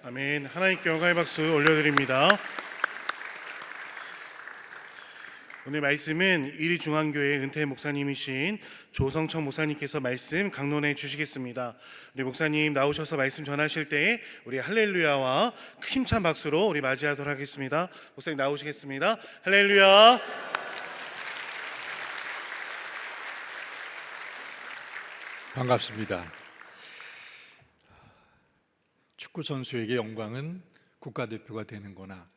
아멘. 하나님께 영광의 박수 올려드립니다. 오늘 말씀은 이리중앙교회 은퇴 목사님이신 조성천 목사님께서 말씀 강론해 주시겠습니다. 우리 목사님 나오셔서 말씀 전하실 때에 우리 할렐루야와 힘찬 박수로 우리 맞이하도록 하겠습니다. 목사님 나오시겠습니다. 할렐루야. 반갑습니다. 축구 선수에게 영광은 국가대표가 되는 거나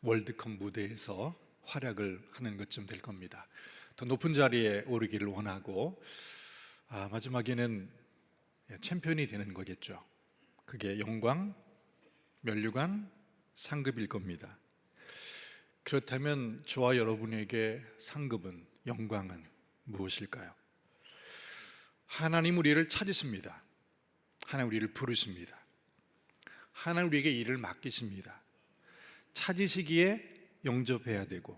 월드컵 무대에서 활약을 하는 것쯤 될 겁니다. 더 높은 자리에 오르기를 원하고 마지막에는 챔피언이 되는 거겠죠. 그게 영광, 면류관, 상급일 겁니다. 그렇다면 저와 여러분에게 상급은, 영광은 무엇일까요? 하나님 우리를 찾으십니다. 하나님 우리를 부르십니다. 하나님 우리에게 일을 맡기십니다. 찾으시기에 영접해야 되고,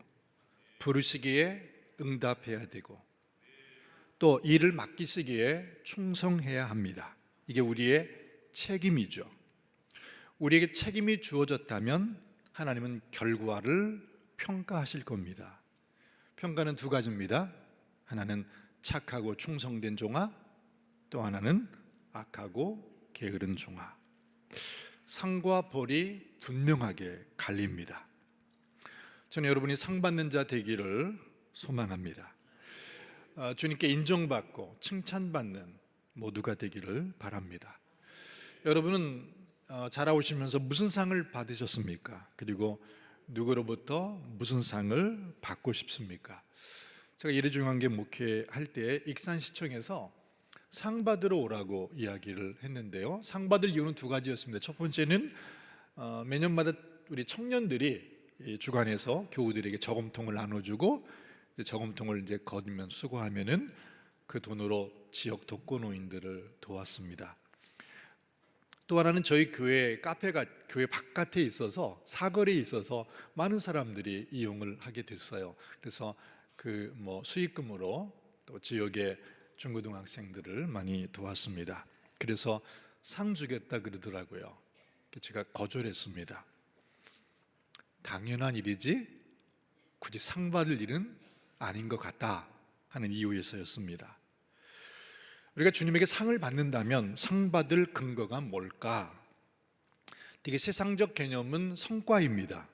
부르시기에 응답해야 되고, 또 일을 맡기시기에 충성해야 합니다. 이게 우리의 책임이죠. 우리에게 책임이 주어졌다면 하나님은 결과를 평가하실 겁니다. 평가는 두 가지입니다. 하나는 착하고 충성된 종아, 또 하나는 악하고 게으른 종아. 상과 벌이 분명하게 갈립니다. 저는 여러분이 상 받는 자 되기를 소망합니다. 주님께 인정받고 칭찬받는 모두가 되기를 바랍니다. 여러분은 자라오시면서 무슨 상을 받으셨습니까? 그리고 누구로부터 무슨 상을 받고 싶습니까? 제가 이리중앙교회 목회할 때 익산시청에서 상 받으러 오라고 이야기를 했는데요, 상 받을 이유는 두 가지였습니다. 첫 번째는 매년마다 우리 청년들이 주관에서 교우들에게 저금통을 나눠주고, 저금통을 이제 거두면 수고하면은 그 돈으로 지역 독거노인들을 도왔습니다. 또 하나는 저희 교회 카페가 교회 바깥에 있어서, 사거리에 있어서 많은 사람들이 이용을 하게 됐어요. 그래서 그 수익금으로 또 지역의 중고등학생들을 많이 도왔습니다. 그래서 상 주겠다 그러더라고요. 제가 거절했습니다. 당연한 일이지 굳이 상 받을 일은 아닌 것 같다 하는 이유에서였습니다. 우리가 주님에게 상을 받는다면 상 받을 근거가 뭘까? 되게 세상적 개념은 성과입니다.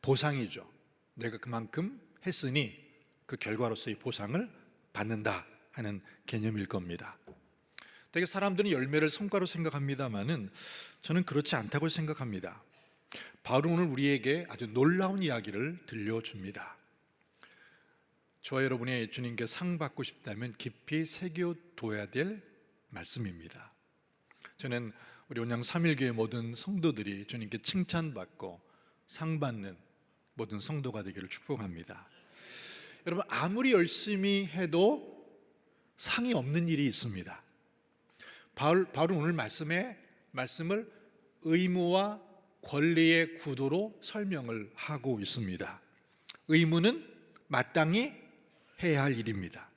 보상이죠. 내가 그만큼 했으니 그 결과로서의 보상을 받는다 하는 개념일 겁니다. 되게 사람들은 열매를 성과로 생각합니다만은 저는 그렇지 않다고 생각합니다. 바울은 오늘 우리에게 아주 놀라운 이야기를 들려줍니다. 저와 여러분이 주님께 상 받고 싶다면 깊이 새겨둬야 될 말씀입니다. 저는 우리 온양 3일교회 모든 성도들이 주님께 칭찬받고 상 받는 모든 성도가 되기를 축복합니다. 여러분, 아무리 열심히 해도 상이 없는 일이 있습니다. 바울은 오늘 말씀을 의무와 권리의 구도로 설명을 하고 있습니다. 의무는 마땅히 해야 할 일입니다.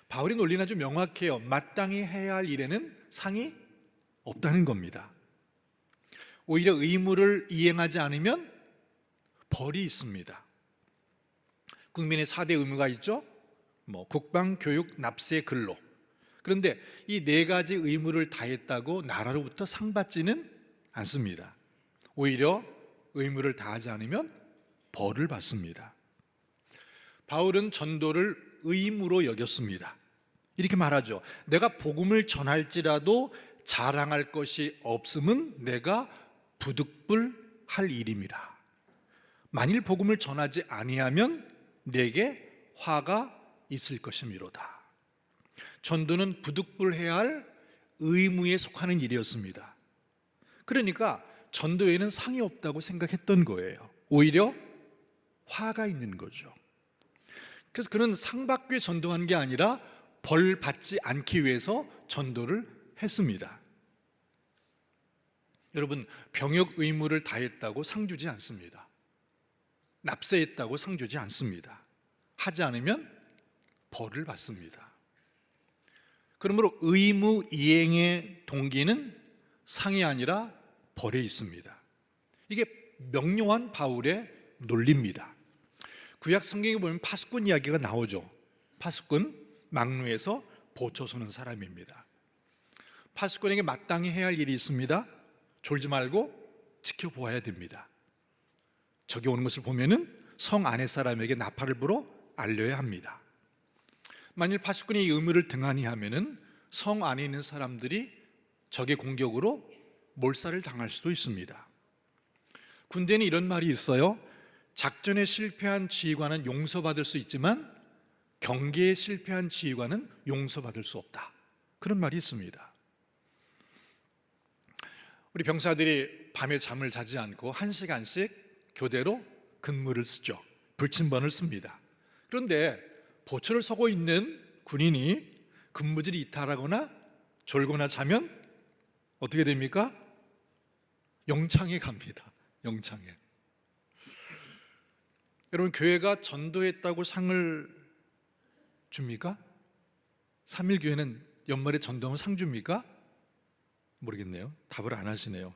바울의 논리는 아주 명확해요. 마땅히 해야 할 일에는 상이 없다는 겁니다. 오히려 의무를 이행하지 않으면 벌이 있습니다. 국민의 4대 의무가 있죠. 국방, 교육, 납세, 근로. 그런데 이 네 가지 의무를 다했다고 나라로부터 상 받지는 않습니다. 오히려 의무를 다하지 않으면 벌을 받습니다. 바울은 전도를 의무로 여겼습니다. 이렇게 말하죠. 내가 복음을 전할지라도 자랑할 것이 없음은 내가 부득불할 일임이라. 만일 복음을 전하지 아니하면 내게 화가 있을 것이미로다. 전도는 부득불해야 할 의무에 속하는 일이었습니다. 그러니까 전도에는 상이 없다고 생각했던 거예요. 오히려 화가 있는 거죠. 그래서 그는 상 받기 위해 전도한 게 아니라 벌 받지 않기 위해서 전도를 했습니다. 여러분, 병역 의무를 다했다고 상 주지 않습니다. 납세했다고 상 주지 않습니다. 하지 않으면 벌을 받습니다. 그러므로 의무 이행의 동기는 상이 아니라 벌에 있습니다. 이게 명료한 바울의 논리입니다. 구약 성경에 보면 파수꾼 이야기가 나오죠. 파수꾼, 막루에서 보초 서는 사람입니다. 파수꾼에게 마땅히 해야 할 일이 있습니다. 졸지 말고 지켜보아야 됩니다. 적이 오는 것을 보면은 성 안의 사람에게 나팔을 불어 알려야 합니다. 만일 파수꾼이 이 의무를 등한히 하면은 성 안에 있는 사람들이 적의 공격으로 몰살을 당할 수도 있습니다. 군대는 이런 말이 있어요. 작전에 실패한 지휘관은 용서받을 수 있지만 경계에 실패한 지휘관은 용서받을 수 없다. 그런 말이 있습니다. 우리 병사들이 밤에 잠을 자지 않고 1시간씩 교대로 근무를 쓰죠. 불침번을 씁니다. 그런데 보초를 서고 있는 군인이 근무질이 이탈하거나 졸거나 자면 어떻게 됩니까? 영창에 갑니다. 영창에. 여러분, 교회가 전도했다고 상을 줍니까? 3일 교회는 연말에 전도하면 상 줍니까? 모르겠네요. 답을 안 하시네요.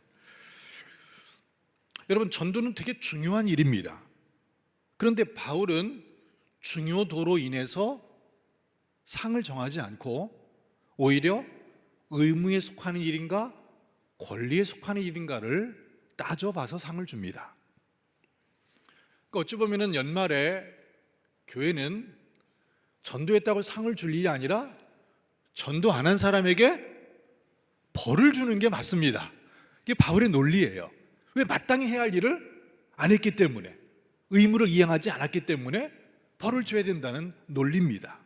여러분, 전도는 되게 중요한 일입니다. 그런데 바울은 중요도로 인해서 상을 정하지 않고 오히려 의무에 속하는 일인가 권리에 속하는 일인가를 따져봐서 상을 줍니다. 그러니까 어찌 보면 연말에 교회는 전도했다고 상을 줄 일이 아니라 전도 안 한 사람에게 벌을 주는 게 맞습니다. 이게 바울의 논리예요. 왜? 마땅히 해야 할 일을 안 했기 때문에, 의무를 이행하지 않았기 때문에 벌을 줘야 된다는 논리입니다.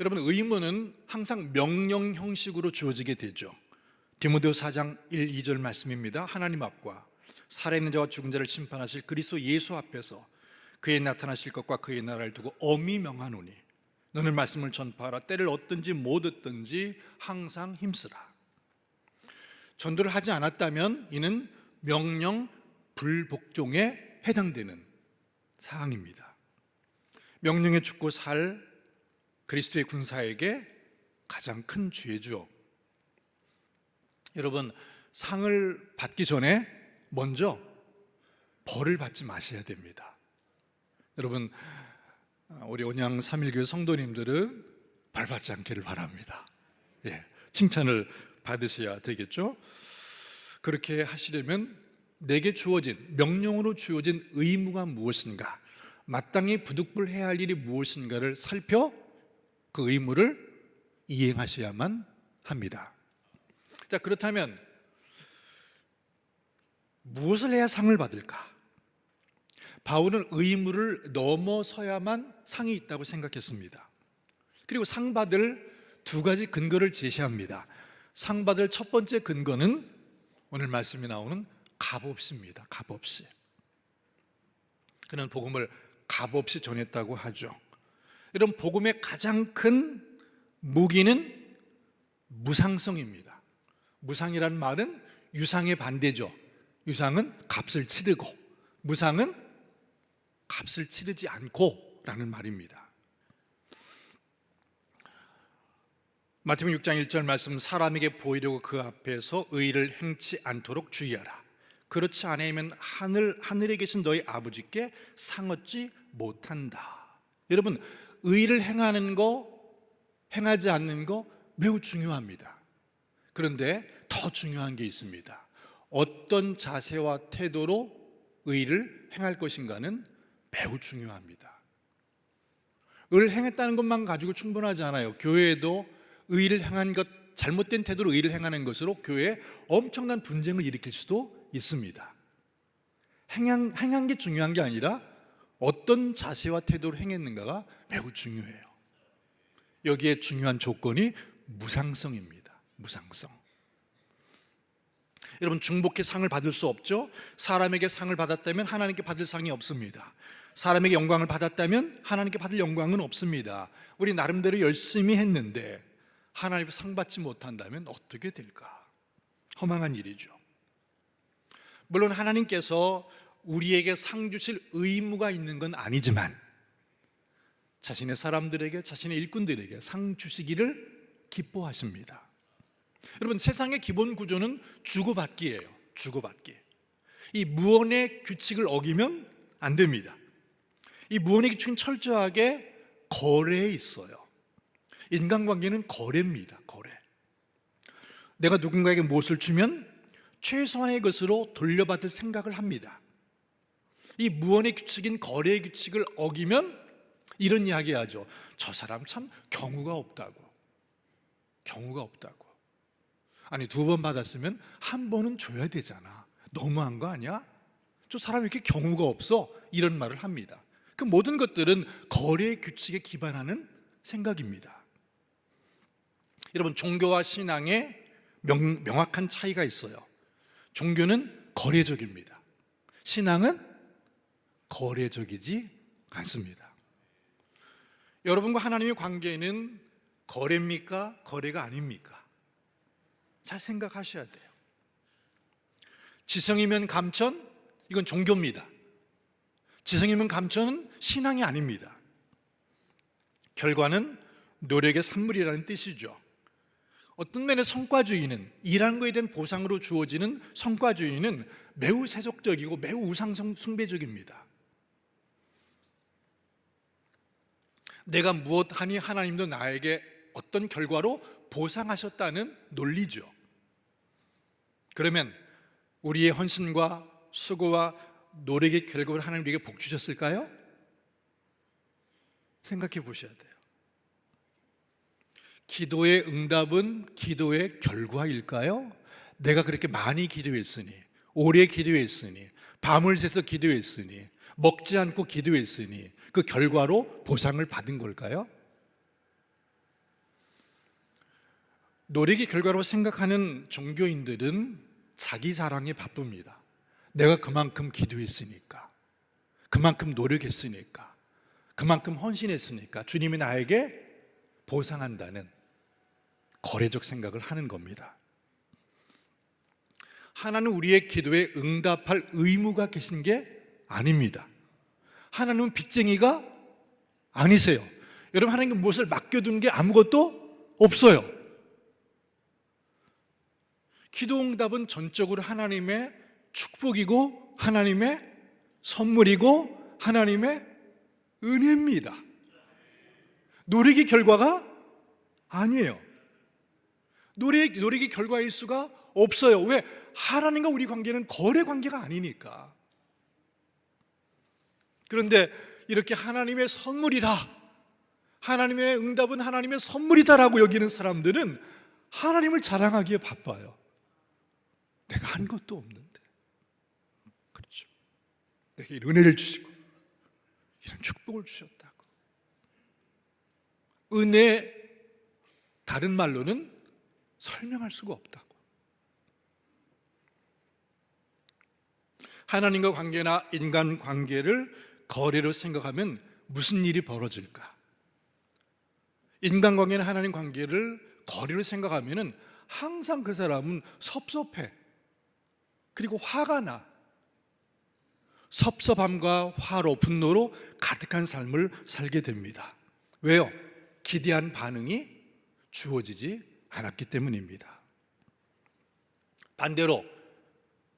여러분, 의무는 항상 명령 형식으로 주어지게 되죠. 디모데후서 4장 1, 2절 말씀입니다. 하나님 앞과 살아있는 자와 죽은 자를 심판하실 그리스도 예수 앞에서 그의 나타나실 것과 그의 나라를 두고 엄히 명하노니 너는 말씀을 전파하라. 때를 얻든지 못 얻든지 항상 힘쓰라. 전도를 하지 않았다면 이는 명령 불복종에 해당되는 사항입니다. 명령에 죽고 살 그리스도의 군사에게 가장 큰 죄죠. 여러분, 상을 받기 전에 먼저 벌을 받지 마셔야 됩니다. 여러분, 우리 온양 3.1교회 성도님들은 벌 받지 않기를 바랍니다. 예, 칭찬을 받으셔야 되겠죠. 그렇게 하시려면 내게 주어진, 명령으로 주어진 의무가 무엇인가, 마땅히 부득불해야 할 일이 무엇인가를 살펴 그 의무를 이행하셔야만 합니다. 자, 그렇다면 무엇을 해야 상을 받을까? 바울은 의무를 넘어서야만 상이 있다고 생각했습니다. 그리고 상 받을 두 가지 근거를 제시합니다. 상 받을 첫 번째 근거는 오늘 말씀에 나오는 값없이입니다. 값없이. 그는 복음을 값없이 전했다고 하죠. 이런 복음의 가장 큰 무기는 무상성입니다. 무상이라는 말은 유상의 반대죠. 유상은 값을 치르고, 무상은 값을 치르지 않고 라는 말입니다. 마태복음 6장 1절 말씀, 사람에게 보이려고 그 앞에서 의를 행치 않도록 주의하라. 그렇지 않으면 하늘에 계신 너희 아버지께 상 얻지 못한다. 여러분, 의를 행하는 거, 행하지 않는 거 매우 중요합니다. 그런데 더 중요한 게 있습니다. 어떤 자세와 태도로 의를 행할 것인가는 매우 중요합니다. 의를 행했다는 것만 가지고 충분하지 않아요. 교회에도 의를 행한 것, 잘못된 태도로 의를 행하는 것으로 교회에 엄청난 분쟁을 일으킬 수도 있습니다. 행한 게 중요한 게 아니라 어떤 자세와 태도로 행했는가가 매우 중요해요. 여기에 중요한 조건이 무상성입니다. 무상성. 여러분, 중복해 상을 받을 수 없죠. 사람에게 상을 받았다면 하나님께 받을 상이 없습니다. 사람에게 영광을 받았다면 하나님께 받을 영광은 없습니다. 우리 나름대로 열심히 했는데 하나님께 상 받지 못한다면 어떻게 될까? 허망한 일이죠. 물론 하나님께서 우리에게 상 주실 의무가 있는 건 아니지만 자신의 사람들에게, 자신의 일꾼들에게 상 주시기를 기뻐하십니다. 여러분, 세상의 기본 구조는 주고받기예요. 주고받기. 이 무언의 규칙을 어기면 안 됩니다. 이 무언의 규칙은 철저하게 거래에 있어요. 인간관계는 거래입니다. 거래. 내가 누군가에게 무엇을 주면 최소한의 것으로 돌려받을 생각을 합니다. 이 무언의 규칙인 거래의 규칙을 어기면 이런 이야기 하죠. 저 사람 참 경우가 없다고. 경우가 없다고. 아니, 2번 받았으면 1번은 줘야 되잖아. 너무한 거 아니야? 저 사람이 이렇게 경우가 없어? 이런 말을 합니다. 그 모든 것들은 거래의 규칙에 기반하는 생각입니다. 여러분, 종교와 신앙에 명확한 차이가 있어요. 종교는 거래적입니다. 신앙은 거래적이지 않습니다. 여러분과 하나님의 관계는 거래입니까? 거래가 아닙니까? 잘 생각하셔야 돼요. 지성이면 감천, 이건 종교입니다. 지성이면 감천은 신앙이 아닙니다. 결과는 노력의 산물이라는 뜻이죠. 어떤 면의 성과주의는, 일하는 것에 대한 보상으로 주어지는 성과주의는 매우 세속적이고 매우 우상 숭배적입니다. 내가 무엇하니 하나님도 나에게 어떤 결과로 보상하셨다는 논리죠. 그러면 우리의 헌신과 수고와 노력의 결과를 하나님 우리에게 복 주셨을까요? 생각해 보셔야 돼요. 기도의 응답은 기도의 결과일까요? 내가 그렇게 많이 기도했으니, 오래 기도했으니, 밤을 새서 기도했으니, 먹지 않고 기도했으니 그 결과로 보상을 받은 걸까요? 노력의 결과로 생각하는 종교인들은 자기 자랑에 바쁩니다. 내가 그만큼 기도했으니까, 그만큼 노력했으니까, 그만큼 헌신했으니까 주님이 나에게 보상한다는 거래적 생각을 하는 겁니다. 하나님은 우리의 기도에 응답할 의무가 계신 게 아닙니다. 하나님은 빚쟁이가 아니세요. 여러분, 하나님께 무엇을 맡겨둔 게 아무것도 없어요. 기도 응답은 전적으로 하나님의 축복이고 하나님의 선물이고 하나님의 은혜입니다. 노력의 결과가 아니에요. 노력의 결과일 수가 없어요. 왜? 하나님과 우리 관계는 거래 관계가 아니니까. 그런데 이렇게 하나님의 선물이라, 하나님의 응답은 하나님의 선물이다라고 여기는 사람들은 하나님을 자랑하기에 바빠요. 내가 한 것도 없는데. 그렇죠. 내게 이런 은혜를 주시고 이런 축복을 주셨다고. 은혜, 다른 말로는 설명할 수가 없다고. 하나님과 관계나 인간 관계를 거래로 생각하면 무슨 일이 벌어질까? 인간 관계나 하나님 관계를 거래로 생각하면 항상 그 사람은 섭섭해. 그리고 화가 나. 섭섭함과 화로, 분노로 가득한 삶을 살게 됩니다. 왜요? 기대한 반응이 주어지지 않았기 때문입니다. 반대로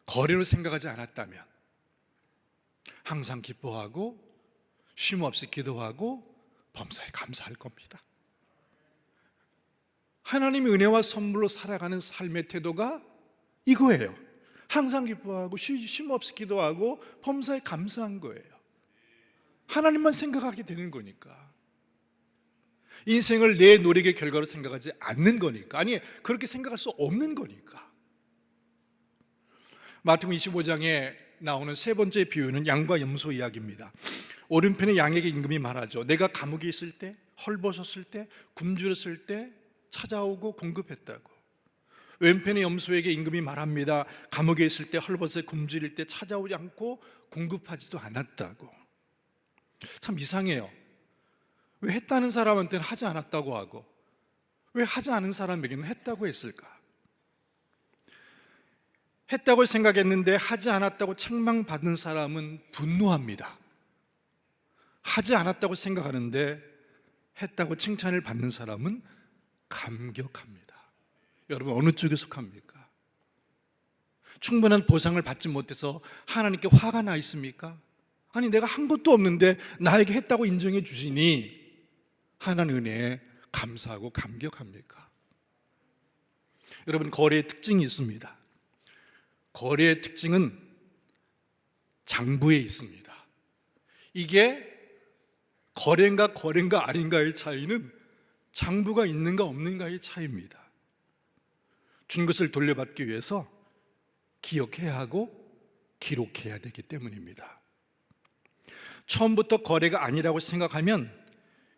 거래로 생각하지 않았다면 항상 기뻐하고 쉼없이 기도하고 범사에 감사할 겁니다. 하나님의 은혜와 선물로 살아가는 삶의 태도가 이거예요. 항상 기뻐하고 쉼없이 기도하고 범사에 감사한 거예요. 하나님만 생각하게 되는 거니까. 인생을 내 노력의 결과로 생각하지 않는 거니까. 아니, 그렇게 생각할 수 없는 거니까. 마태복음 25장에 나오는 세 번째 비유는 양과 염소 이야기입니다. 오른편에 양에게 임금이 말하죠. 내가 감옥에 있을 때, 헐벗었을 때, 굶주렸을 때 찾아오고 공급했다고. 왼편의 염소에게 임금이 말합니다. 감옥에 있을 때, 헐벗에 굶주릴 때 찾아오지 않고 공급하지도 않았다고. 참 이상해요. 왜 했다는 사람한테는 하지 않았다고 하고 왜 하지 않은 사람에게는 했다고 했을까? 했다고 생각했는데 하지 않았다고 책망받은 사람은 분노합니다. 하지 않았다고 생각하는데 했다고 칭찬을 받는 사람은 감격합니다. 여러분 어느 쪽에 속합니까? 충분한 보상을 받지 못해서 하나님께 화가 나 있습니까? 아니 내가 한 것도 없는데 나에게 했다고 인정해 주시니 하나님 은혜에 감사하고 감격합니까? 여러분 거래의 특징이 있습니다. 거래의 특징은 장부에 있습니다. 이게 거래인가 아닌가의 차이는 장부가 있는가 없는가의 차이입니다. 준 것을 돌려받기 위해서 기억해야 하고 기록해야 되기 때문입니다. 처음부터 거래가 아니라고 생각하면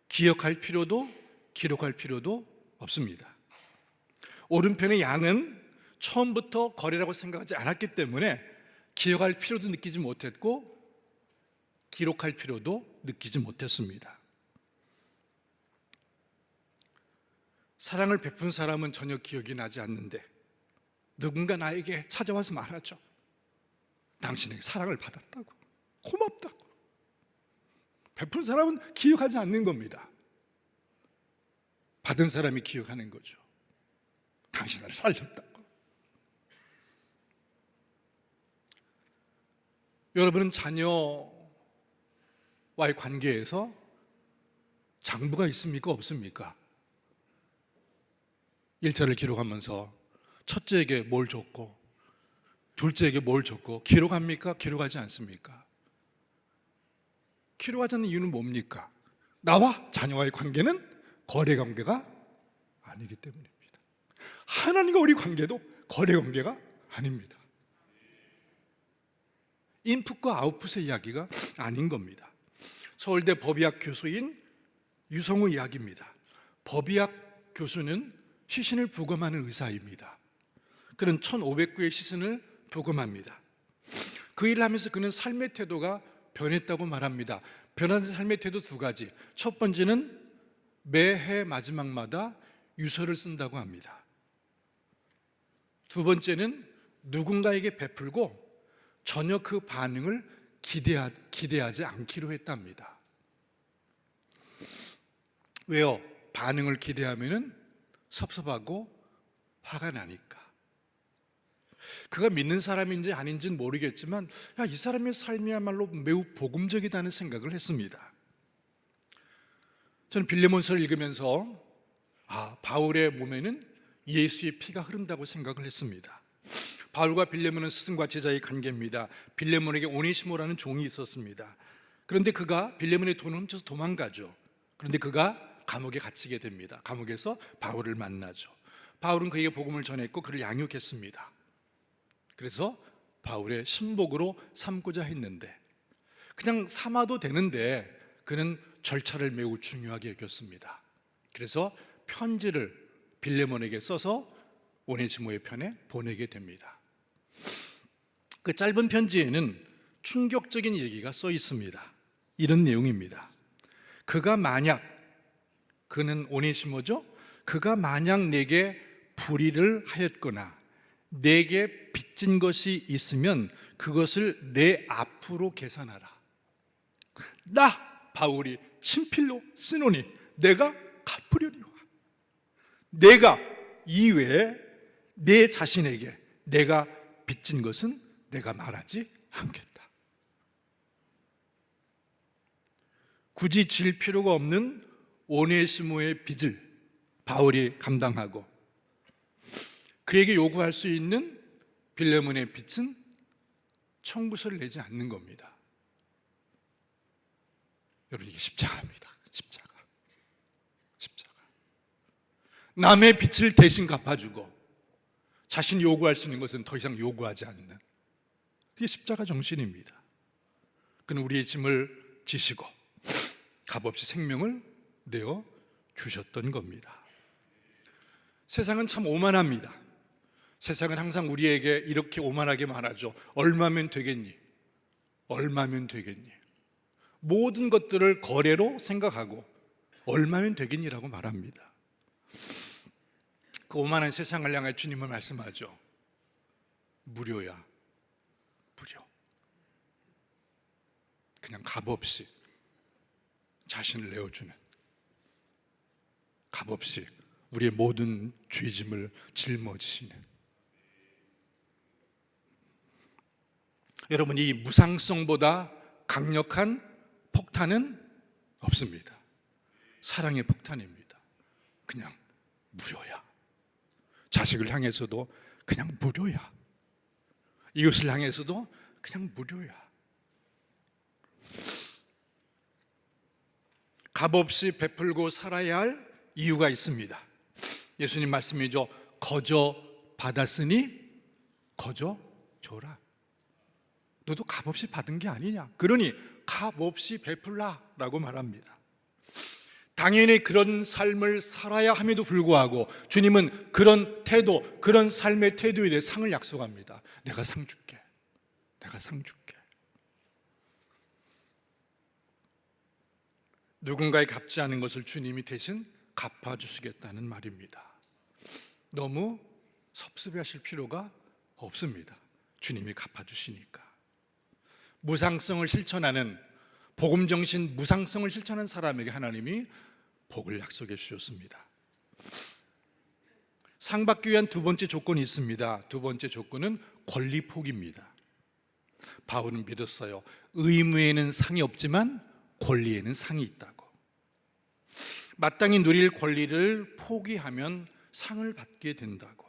기억할 필요도 기록할 필요도 없습니다. 오른편의 양은 처음부터 거래라고 생각하지 않았기 때문에 기억할 필요도 느끼지 못했고 기록할 필요도 느끼지 못했습니다. 사랑을 베푼 사람은 전혀 기억이 나지 않는데 누군가 나에게 찾아와서 말하죠. 당신에게 사랑을 받았다고, 고맙다고. 베푼 사람은 기억하지 않는 겁니다. 받은 사람이 기억하는 거죠. 당신 나를 살렸다고. 여러분은 자녀와의 관계에서 장부가 있습니까? 없습니까? 일자를 기록하면서 첫째에게 뭘 줬고 둘째에게 뭘 줬고 기록합니까? 기록하지 않습니까? 기록하지 않는 이유는 뭡니까? 나와 자녀와의 관계는 거래 관계가 아니기 때문입니다. 하나님과 우리 관계도 거래 관계가 아닙니다. 인풋과 아웃풋의 이야기가 아닌 겁니다. 서울대 법의학 교수인 유성우 이야기입니다. 법의학 교수는 시신을 부검하는 의사입니다. 그는 1500구의 시신을 부검합니다. 그 일을 하면서 그는 삶의 태도가 변했다고 말합니다. 변한 삶의 태도 두 가지. 첫 번째는 매해 마지막마다 유서를 쓴다고 합니다. 두 번째는 누군가에게 베풀고 전혀 그 반응을 기대하지 않기로 했답니다. 왜요? 반응을 기대하면 섭섭하고 화가 나니까. 그가 믿는 사람인지 아닌지는 모르겠지만 이 사람의 삶이야말로 매우 복음적이다는 생각을 했습니다. 저는 빌레몬서를 읽으면서 바울의 몸에는 예수의 피가 흐른다고 생각을 했습니다. 바울과 빌레몬은 스승과 제자의 관계입니다. 빌레몬에게 오네시모라는 종이 있었습니다. 그런데 그가 빌레몬의 돈을 훔쳐서 도망가죠. 그런데 그가 감옥에 갇히게 됩니다. 감옥에서 바울을 만나죠. 바울은 그에게 복음을 전했고 그를 양육했습니다. 그래서 바울의 신복으로 삼고자 했는데 그냥 삼아도 되는데 그는 절차를 매우 중요하게 여겼습니다. 그래서 편지를 빌레몬에게 써서 오네시모의 편에 보내게 됩니다. 그 짧은 편지에는 충격적인 얘기가 써 있습니다. 이런 내용입니다. 그는 오네시모죠. 그가 만약 내게 불의를 하였거나 내게 빚진 것이 있으면 그것을 내 앞으로 계산하라. 나 바울이 친필로 쓰노니 내가 갚으려니와. 내가 이외에 내 자신에게 내가 빚진 것은 내가 말하지 않겠다. 굳이 질 필요가 없는 오네시모의 빚을 바울이 감당하고 그에게 요구할 수 있는 빌레몬의 빚은 청구서를 내지 않는 겁니다. 여러분 이게 십자가입니다. 십자가. 남의 빚을 대신 갚아주고 자신이 요구할 수 있는 것은 더 이상 요구하지 않는, 이게 십자가 정신입니다. 그는 우리의 짐을 지시고 값없이 생명을 내어 주셨던 겁니다. 세상은 참 오만합니다. 세상은 항상 우리에게 이렇게 오만하게 말하죠. 얼마면 되겠니? 얼마면 되겠니? 모든 것들을 거래로 생각하고 얼마면 되겠니라고 말합니다. 그 오만한 세상을 향해 주님은 말씀하죠. 무료야, 무료. 그냥 값없이 자신을 내어주는, 값없이 우리의 모든 죄짐을 짊어지시는, 여러분, 이 무상성보다 강력한 폭탄은 없습니다. 사랑의 폭탄입니다. 그냥 무료야. 자식을 향해서도 그냥 무료야. 이웃을 향해서도 그냥 무료야. 값없이 베풀고 살아야 할 이유가 있습니다. 예수님 말씀이죠. 거저 받았으니 거저 줘라. 너도 값없이 받은 게 아니냐. 그러니 값없이 베풀라라고 말합니다. 당연히 그런 삶을 살아야 함에도 불구하고 주님은 그런 태도, 그런 삶의 태도에 대해 상을 약속합니다. 내가 상 줄게. 내가 상 줄게. 누군가의 갚지 않은 것을 주님이 대신 갚아주시겠다는 말입니다. 너무 섭섭해하실 필요가 없습니다. 주님이 갚아주시니까. 무상성을 실천하는, 복음 정신 무상성을 실천하는 사람에게 하나님이 복을 약속해 주셨습니다. 상 받기 위한 두 번째 조건이 있습니다. 두 번째 조건은 권리 포기입니다. 바울은 믿었어요. 의무에는 상이 없지만 권리에는 상이 있다고. 마땅히 누릴 권리를 포기하면 상을 받게 된다고.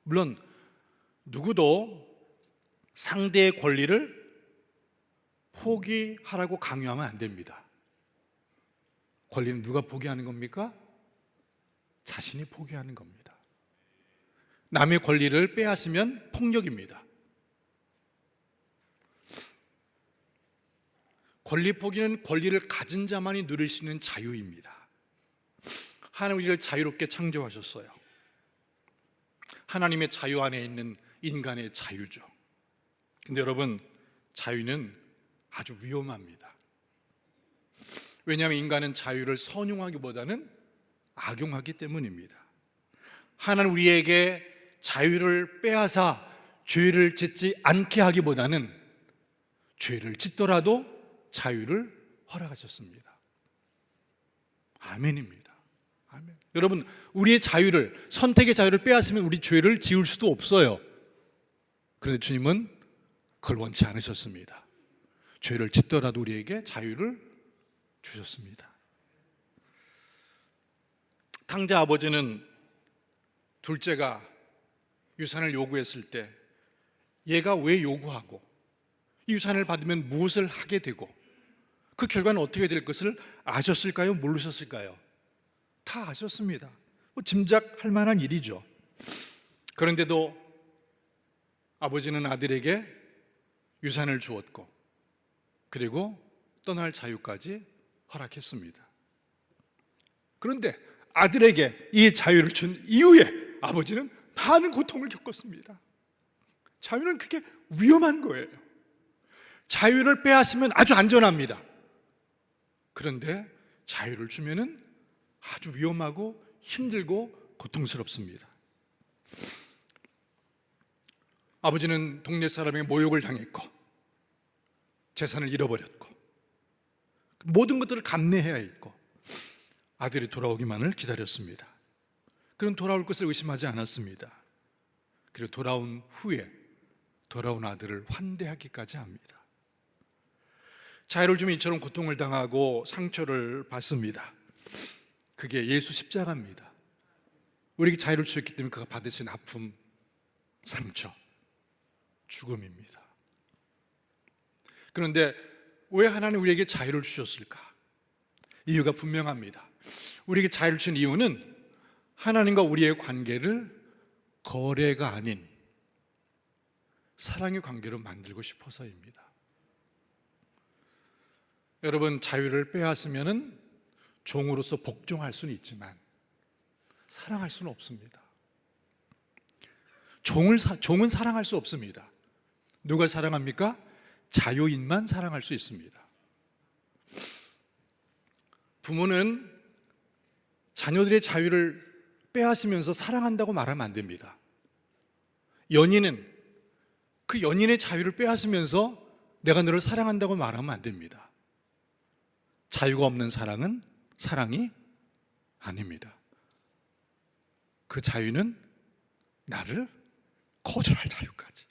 물론 누구도 상대의 권리를 포기하라고 강요하면 안 됩니다. 권리는 누가 포기하는 겁니까? 자신이 포기하는 겁니다. 남의 권리를 빼앗으면 폭력입니다. 권리 포기는 권리를 가진 자만이 누릴 수 있는 자유입니다. 하나님 우리를 자유롭게 창조하셨어요. 하나님의 자유 안에 있는 인간의 자유죠. 근데 여러분, 자유는 아주 위험합니다. 왜냐하면 인간은 자유를 선용하기보다는 악용하기 때문입니다. 하나님 우리에게 자유를 빼앗아 죄를 짓지 않게 하기보다는 죄를 짓더라도 자유를 허락하셨습니다. 아멘입니다. 아멘. 여러분, 우리의 자유를, 선택의 자유를 빼앗으면 우리 죄를 지을 수도 없어요. 그런데 주님은 그걸 원치 않으셨습니다. 죄를 짓더라도 우리에게 자유를 주셨습니다. 탕자 아버지는 둘째가 유산을 요구했을 때 얘가 왜 요구하고 이 유산을 받으면 무엇을 하게 되고 그 결과는 어떻게 될 것을 아셨을까요? 모르셨을까요? 다 아셨습니다. 짐작할 만한 일이죠. 그런데도 아버지는 아들에게 유산을 주었고 그리고 떠날 자유까지 허락했습니다. 그런데 아들에게 이 자유를 준 이후에 아버지는 많은 고통을 겪었습니다. 자유는 그렇게 위험한 거예요. 자유를 빼앗으면 아주 안전합니다. 그런데 자유를 주면은 아주 위험하고 힘들고 고통스럽습니다. 아버지는 동네 사람에게 모욕을 당했고 재산을 잃어버렸고 모든 것들을 감내해야 했고 아들이 돌아오기만을 기다렸습니다. 그는 돌아올 것을 의심하지 않았습니다. 그리고 돌아온 후에 돌아온 아들을 환대하기까지 합니다. 자유를 주면 이처럼 고통을 당하고 상처를 받습니다. 그게 예수 십자가입니다. 우리에게 자유를 주셨기 때문에 그가 받으신 아픔, 상처, 죽음입니다. 그런데 왜 하나님 우리에게 자유를 주셨을까? 이유가 분명합니다. 우리에게 자유를 주신 이유는 하나님과 우리의 관계를 거래가 아닌 사랑의 관계로 만들고 싶어서입니다. 여러분, 자유를 빼앗으면 종으로서 복종할 수는 있지만 사랑할 수는 없습니다. 종은 사랑할 수 없습니다. 누가 사랑합니까? 자유인만 사랑할 수 있습니다. 부모는 자녀들의 자유를 빼앗으면서 사랑한다고 말하면 안 됩니다. 연인은 그 연인의 자유를 빼앗으면서 내가 너를 사랑한다고 말하면 안 됩니다. 자유가 없는 사랑은 사랑이 아닙니다. 그 자유는 나를 거절할 자유까지,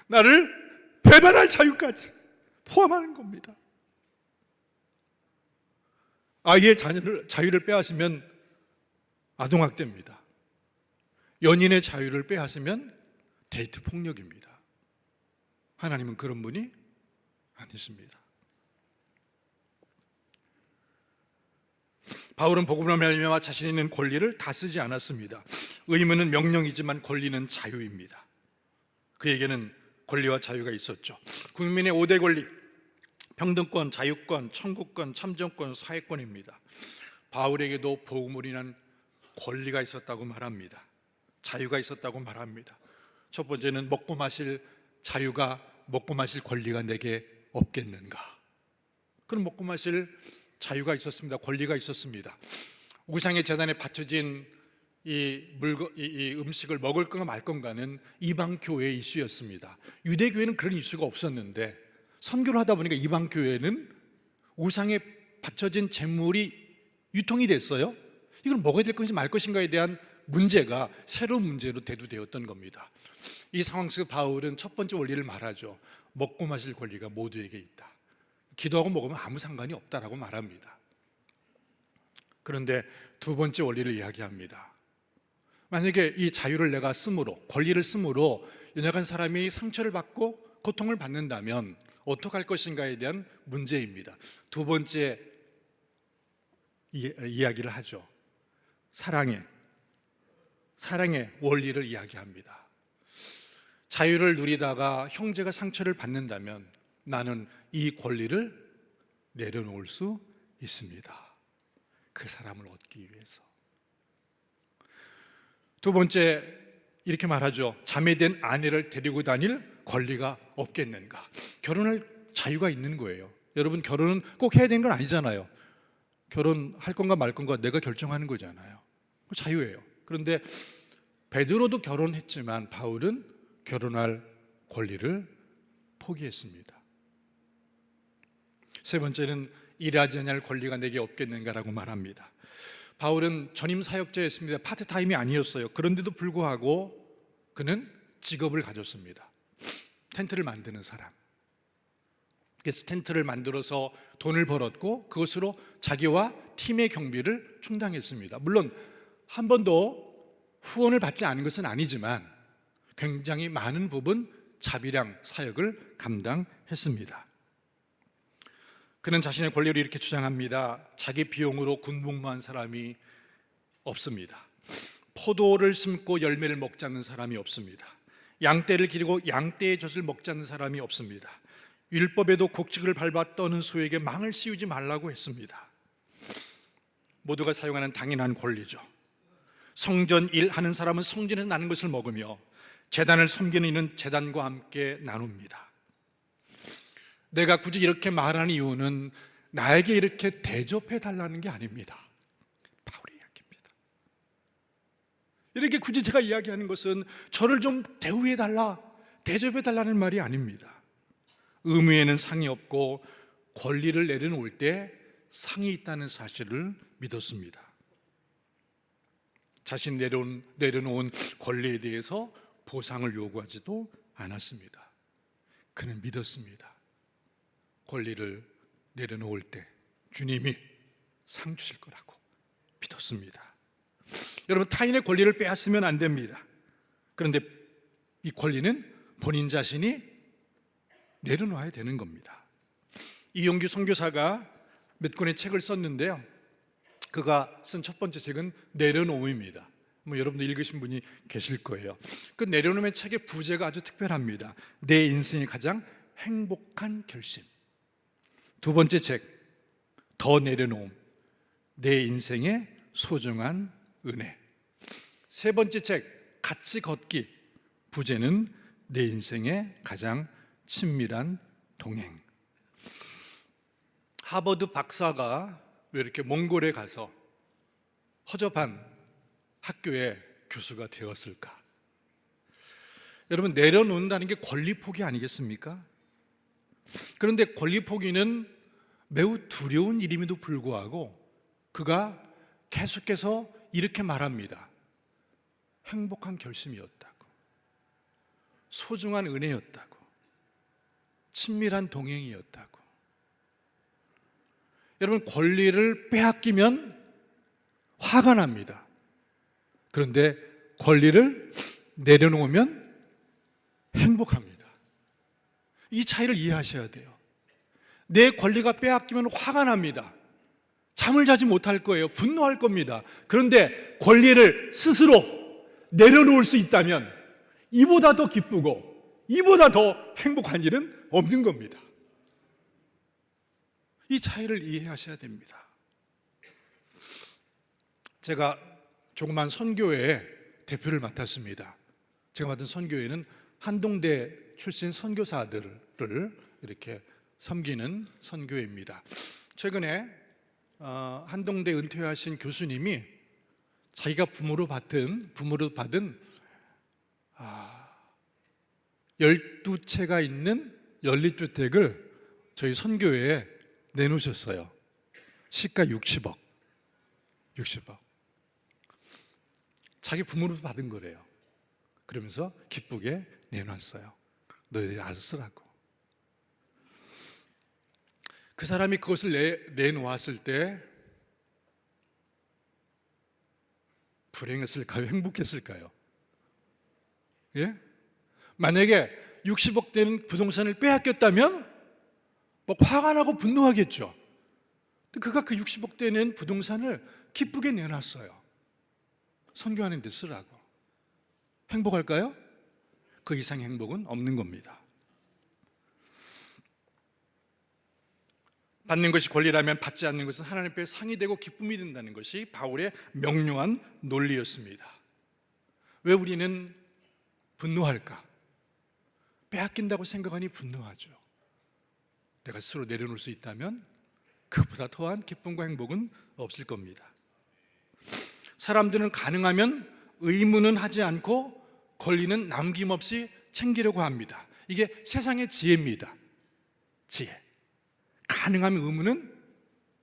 나를 배반할 자유까지 포함하는 겁니다. 아이의 자유를 빼앗으면 아동학대입니다. 연인의 자유를 빼앗으면 데이트 폭력입니다. 하나님은 그런 분이 아니십니다. 바울은 복음으로 말미암아 자신이 있는 권리를 다 쓰지 않았습니다. 의무는 명령이지만 권리는 자유입니다. 그에게는 권리와 자유가 있었죠. 국민의 5대 권리, 평등권, 자유권, 청구권, 참정권, 사회권입니다. 바울에게도 복음으로 인한 권리가 있었다고 말합니다. 자유가 있었다고 말합니다. 첫 번째는 먹고 마실 자유가, 먹고 마실 권리가 내게 없겠는가? 그럼 먹고 마실 자유가 있었습니다. 권리가 있었습니다. 우상의 제단에 바쳐진 이 음식을 먹을 건가 말 건가는 이방 교회의 이슈였습니다. 유대 교회는 그런 이슈가 없었는데 선교를 하다 보니까 이방 교회는 우상에 바쳐진 재물이 유통이 됐어요. 이걸 먹어야 될 것인지 말 것인가에 대한 문제가 새로운 문제로 대두되었던 겁니다. 이 상황 속에서 바울은 첫 번째 원리를 말하죠. 먹고 마실 권리가 모두에게 있다. 기도하고 먹으면 아무 상관이 없다라고 말합니다. 그런데 두 번째 원리를 이야기합니다. 만약에 이 자유를 내가 쓰므로, 권리를 쓰므로 연약한 사람이 상처를 받고 고통을 받는다면 어떻게 할 것인가에 대한 문제입니다. 두 번째 이야기를 하죠. 사랑의 원리를 이야기합니다. 자유를 누리다가 형제가 상처를 받는다면 나는 이 권리를 내려놓을 수 있습니다. 그 사람을 얻기 위해서. 두 번째, 이렇게 말하죠. 자매된 아내를 데리고 다닐 권리가 없겠는가? 결혼할 자유가 있는 거예요. 여러분, 결혼은 꼭 해야 되는 건 아니잖아요. 결혼할 건가 말 건가 내가 결정하는 거잖아요. 자유예요. 그런데 베드로도 결혼했지만 바울은 결혼할 권리를 포기했습니다. 세 번째는 일하지 않을 권리가 내게 없겠는가라고 말합니다. 바울은 전임 사역자였습니다. 파트타임이 아니었어요. 그런데도 불구하고 그는 직업을 가졌습니다. 텐트를 만드는 사람. 그래서 텐트를 만들어서 돈을 벌었고 그것으로 자기와 팀의 경비를 충당했습니다. 물론 한 번도 후원을 받지 않은 것은 아니지만 굉장히 많은 부분 자비량 사역을 감당했습니다. 그는 자신의 권리를 이렇게 주장합니다. 자기 비용으로 군복무한 사람이 없습니다. 포도를 심고 열매를 먹지 않는 사람이 없습니다. 양떼를 기르고 양떼의 젖을 먹지 않는 사람이 없습니다. 율법에도 곡식을 밟아 떠는 소에게 망을 씌우지 말라고 했습니다. 모두가 사용하는 당연한 권리죠. 성전 일하는 사람은 성전에서 나는 것을 먹으며 제단을 섬기는 이는 제단과 함께 나눕니다. 내가 굳이 이렇게 말하는 이유는 나에게 이렇게 대접해 달라는 게 아닙니다. 바울의 이야기입니다. 이렇게 굳이 제가 이야기하는 것은 저를 좀 대우해 달라, 대접해 달라는 말이 아닙니다. 의무에는 상이 없고 권리를 내려놓을 때 상이 있다는 사실을 믿었습니다. 자신이 내려놓은 권리에 대해서 보상을 요구하지도 않았습니다. 그는 믿었습니다. 권리를 내려놓을 때 주님이 상 주실 거라고 믿었습니다. 여러분, 타인의 권리를 빼앗으면 안 됩니다. 그런데 이 권리는 본인 자신이 내려놓아야 되는 겁니다. 이용규 선교사가 몇 권의 책을 썼는데요, 그가 쓴 첫 번째 책은 내려놓음입니다. 여러분도 읽으신 분이 계실 거예요. 그 내려놓음의 책의 부제가 아주 특별합니다. 내 인생의 가장 행복한 결심. 두 번째 책, 더 내려놓음, 내 인생의 소중한 은혜. 세 번째 책, 같이 걷기, 부제는 내 인생의 가장 친밀한 동행. 하버드 박사가 왜 이렇게 몽골에 가서 허접한 학교의 교수가 되었을까? 여러분, 내려놓는다는 게 권리 포기 아니겠습니까? 그런데 권리 포기는 매우 두려운 일임에도 불구하고 그가 계속해서 이렇게 말합니다. 행복한 결심이었다고, 소중한 은혜였다고, 친밀한 동행이었다고. 여러분, 권리를 빼앗기면 화가 납니다. 그런데 권리를 내려놓으면 행복합니다. 이 차이를 이해하셔야 돼요. 내 권리가 빼앗기면 화가 납니다. 잠을 자지 못할 거예요. 분노할 겁니다. 그런데 권리를 스스로 내려놓을 수 있다면 이보다 더 기쁘고 이보다 더 행복한 일은 없는 겁니다. 이 차이를 이해하셔야 됩니다. 제가 조그만 선교회의 대표를 맡았습니다. 제가 맡은 선교회는 한동대 출신 선교사들을 이렇게 섬기는 선교회입니다. 최근에 한동대 은퇴하신 교수님이 자기가 부모로 받은 12채가 있는 연립주택을 저희 선교회에 내놓으셨어요. 시가 60억. 자기 부모로 받은 거래요. 그러면서 기쁘게 내놨어요. 너희들이 알아서 쓰라고. 그 사람이 그것을 내놓았을 때 불행했을까요? 행복했을까요? 예? 만약에 60억 되는 부동산을 빼앗겼다면 뭐 화가 나고 분노하겠죠. 그가 그 60억 되는 부동산을 기쁘게 내놨어요. 선교하는 데 쓰라고. 행복할까요? 그 이상 행복은 없는 겁니다. 받는 것이 권리라면 받지 않는 것은 하나님 앞에 상이 되고 기쁨이 된다는 것이 바울의 명료한 논리였습니다. 왜 우리는 분노할까? 빼앗긴다고 생각하니 분노하죠. 내가 스스로 내려놓을 수 있다면 그보다 더한 기쁨과 행복은 없을 겁니다. 사람들은 가능하면 의무는 하지 않고 권리는 남김없이 챙기려고 합니다. 이게 세상의 지혜입니다. 지혜. 가능하면 의무는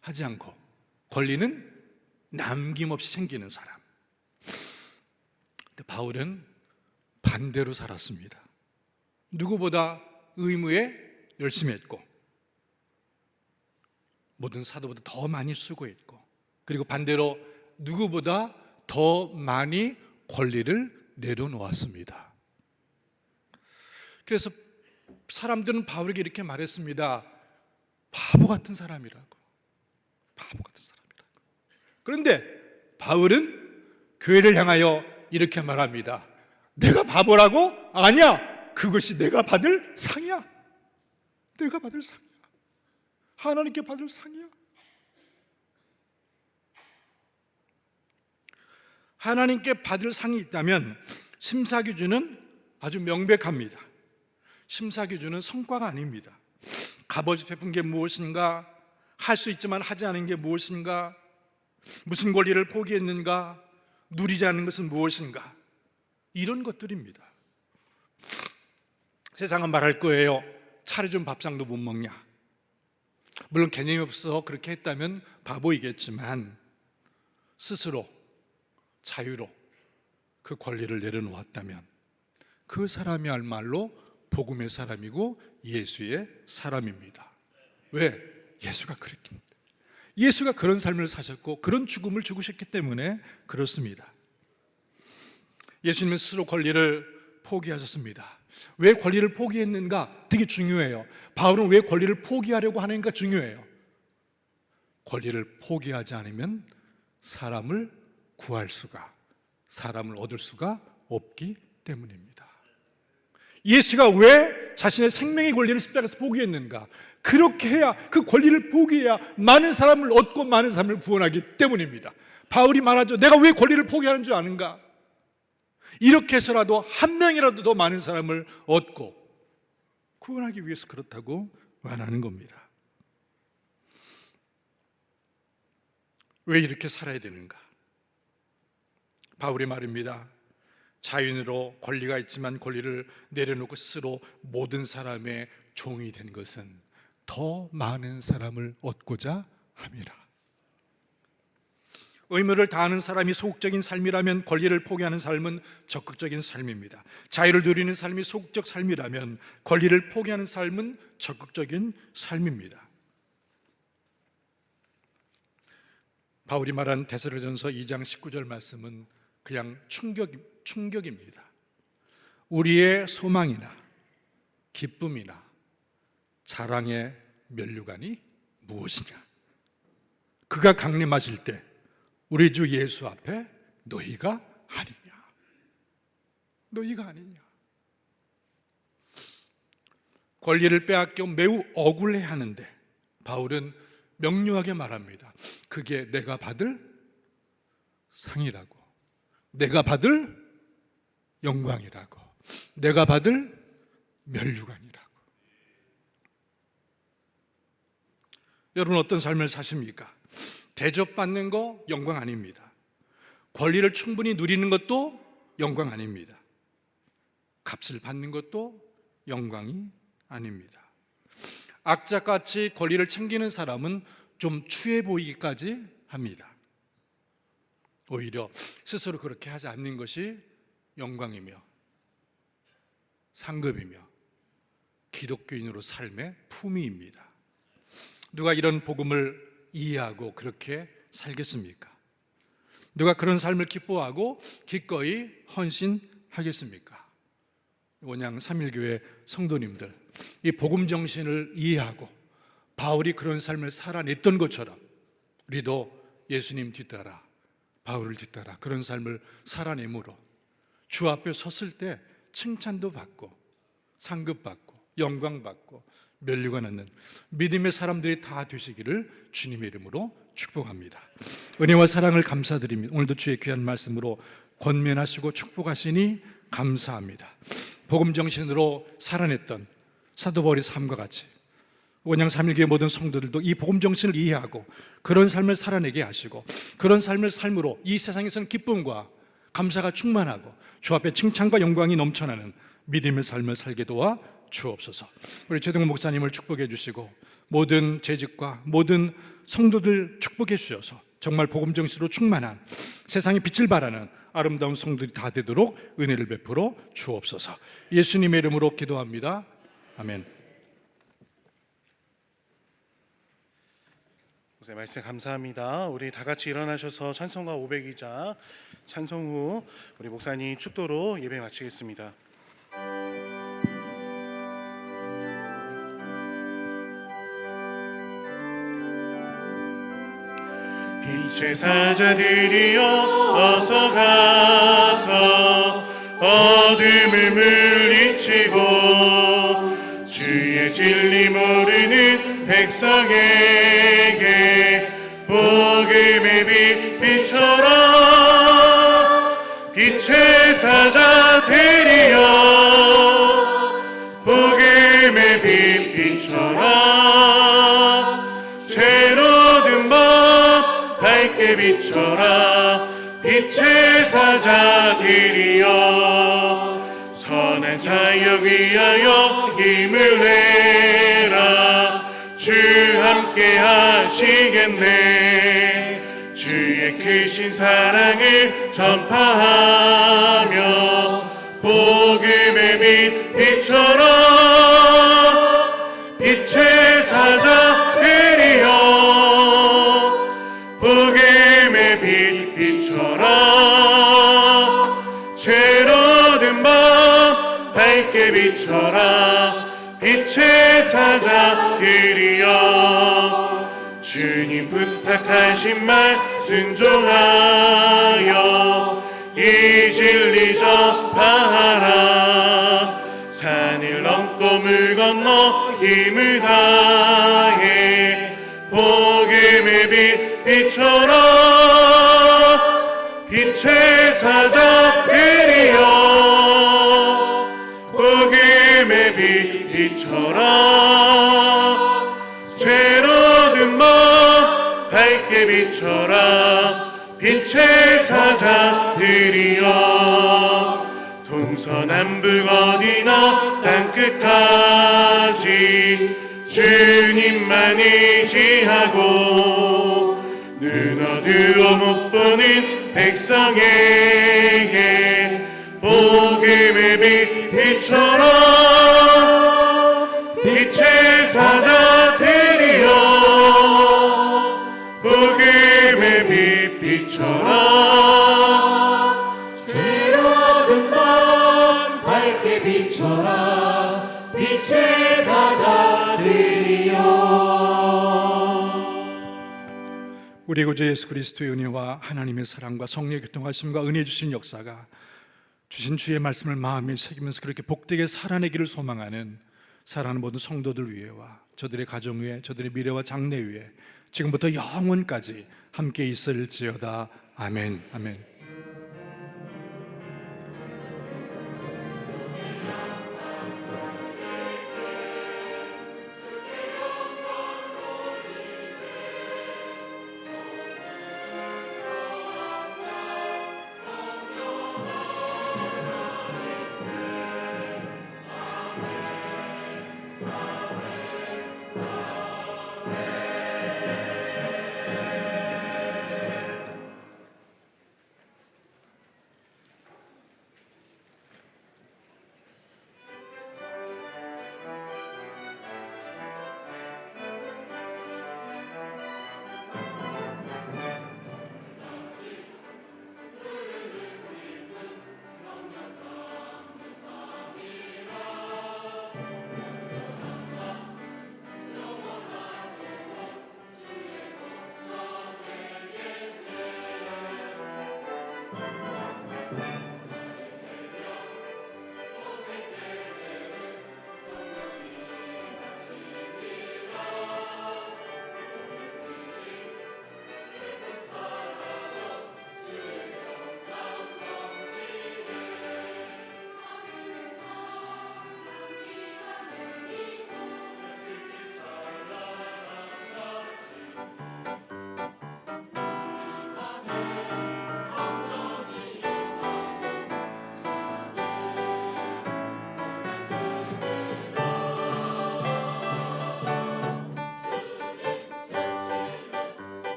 하지 않고 권리는 남김없이 챙기는 사람. 근데 바울은 반대로 살았습니다. 누구보다 의무에 열심히 했고 모든 사도보다 더 많이 수고했고, 그리고 반대로 누구보다 더 많이 권리를 내려놓았습니다. 그래서 사람들은 바울에게 이렇게 말했습니다. 바보 같은 사람이라고. 그런데 바울은 교회를 향하여 이렇게 말합니다. 내가 바보라고? 아니야. 그것이 내가 받을 상이야. 내가 받을 상이야. 하나님께 받을 상이야. 하나님께 받을 상이 있다면 심사 기준은 아주 명백합니다. 심사 기준은 성과가 아닙니다. 값없이 베푼 게 무엇인가? 할 수 있지만 하지 않은 게 무엇인가? 무슨 권리를 포기했는가? 누리지 않은 것은 무엇인가? 이런 것들입니다. 세상은 말할 거예요. 차려준 밥상도 못 먹냐? 물론 개념이 없어 그렇게 했다면 바보이겠지만 스스로 자유로 그 권리를 내려놓았다면 그 사람이야말로 복음의 사람이고 예수의 사람입니다. 왜? 예수가 그랬기, 예수가 그런 삶을 사셨고 그런 죽음을 죽으셨기 때문에 그렇습니다. 예수님은 스스로 권리를 포기하셨습니다. 왜 권리를 포기했는가? 되게 중요해요. 바울은 왜 권리를 포기하려고 하는가 중요해요. 권리를 포기하지 않으면 사람을 구할 수가, 사람을 얻을 수가 없기 때문입니다. 예수가 왜 자신의 생명의 권리를 십자가에서 포기했는가? 그렇게 해야, 그 권리를 포기해야 많은 사람을 얻고 많은 사람을 구원하기 때문입니다. 바울이 말하죠. 내가 왜 권리를 포기하는 줄 아는가? 이렇게 해서라도 한 명이라도 더 많은 사람을 얻고 구원하기 위해서 그렇다고 말하는 겁니다. 왜 이렇게 살아야 되는가? 바울의 말입니다. 자유인으로 권리가 있지만 권리를 내려놓고 스스로 모든 사람의 종이 된 것은 더 많은 사람을 얻고자 함이라. 의무를 다하는 사람이 소극적인 삶이라면 권리를 포기하는 삶은 적극적인 삶입니다. 자유를 누리는 삶이 소극적 삶이라면 권리를 포기하는 삶은 적극적인 삶입니다. 바울이 말한 데살로니가전서 2장 19절 말씀은 그냥 충격입니다. 우리의 소망이나 기쁨이나 자랑의 면류관이 무엇이냐? 그가 강림하실 때 우리 주 예수 앞에 너희가 아니냐? 너희가 아니냐? 권리를 빼앗겨 매우 억울해하는데 바울은 명료하게 말합니다. 그게 내가 받을 상이라고, 내가 받을 영광이라고, 내가 받을 면류관이라고. 여러분 어떤 삶을 사십니까? 대접받는 거 영광 아닙니다. 권리를 충분히 누리는 것도 영광 아닙니다. 값을 받는 것도 영광이 아닙니다. 악자같이 권리를 챙기는 사람은 좀 추해 보이기까지 합니다. 오히려 스스로 그렇게 하지 않는 것이 영광이며 상급이며 기독교인으로 삶의 품위입니다. 누가 이런 복음을 이해하고 그렇게 살겠습니까? 누가 그런 삶을 기뻐하고 기꺼이 헌신하겠습니까? 원양 3.1교회 성도님들, 이 복음 정신을 이해하고 바울이 그런 삶을 살아냈던 것처럼 우리도 예수님 뒤따라, 바울을 뒤따라 그런 삶을 살아내므로 주 앞에 섰을 때 칭찬도 받고 상급받고 영광받고 면류관 얻는 믿음의 사람들이 다 되시기를 주님의 이름으로 축복합니다. 은혜와 사랑을 감사드립니다. 오늘도 주의 귀한 말씀으로 권면하시고 축복하시니 감사합니다. 복음 정신으로 살아냈던 사도 바울의 삶과 같이 원양 3.1교회 모든 성도들도 이 복음 정신을 이해하고 그런 삶을 살아내게 하시고 그런 삶을 삶으로 이 세상에서는 기쁨과 감사가 충만하고 주 앞에 칭찬과 영광이 넘쳐나는 믿음의 삶을 살게 도와 주옵소서. 우리 최동훈 목사님을 축복해 주시고 모든 재직과 모든 성도들 축복해 주셔서 정말 복음 정신으로 충만한 세상의 빛을 발하는 아름다운 성도들이 다 되도록 은혜를 베풀어 주옵소서. 예수님의 이름으로 기도합니다. 아멘. 목사님 말씀 감사합니다. 우리 다 같이 일어나셔서 찬송가 500이자 찬송 후 우리 목사님 축도로 예배 마치겠습니다. 빛의 사자들이여 어서 가서 어둠을 물리치고 주의 진리 모르는 백성에게 복음의 빛 비춰라. 빛의 사자 되리여 복음의 빛 비춰라. 죄로 든 밤 밝게 비춰라. 빛의 사자 되리여 선한 사역 위하여 힘을 내라. 주 함께 하시겠네. 주의 크신 사랑을 전파하며 복음의 빛 비춰라. 빛의 사자 되리여 복음의 빛 비춰라. 죄로 든 밤 밝게 비춰라. 빛의 사자 되리여 주님 부탁하신 말 순종하여 이 진리 전파하라. 산을 넘고 물 건너 힘을 다해 복음의 빛 비춰라. 빛의 사자 되리여 복음의 빛 비춰라. 죄로 든 밤 밝게 비춰라. 빛의 사자 되리여 동서남북 어디나 땅끝까지 주님만 의지하고 눈 어두워 못 보는 백성에게 복음의 빛처럼 빛의 사자 되리라. 복음의 빛처럼 죄로든 밤 밝게 비춰라. 빛의 사자 되리여. 우리 구주 예수 그리스도의 은혜와 하나님의 사랑과 성령의 교통하심과 은혜 주신 역사가 주신 주의 말씀을 마음에 새기면서 그렇게 복되게 살아내기를 소망하는 사랑하는 모든 성도들 위에와 저들의 가정 위에, 저들의 미래와 장래 위에 지금부터 영원까지 함께 있을지어다. 아멘. 아멘.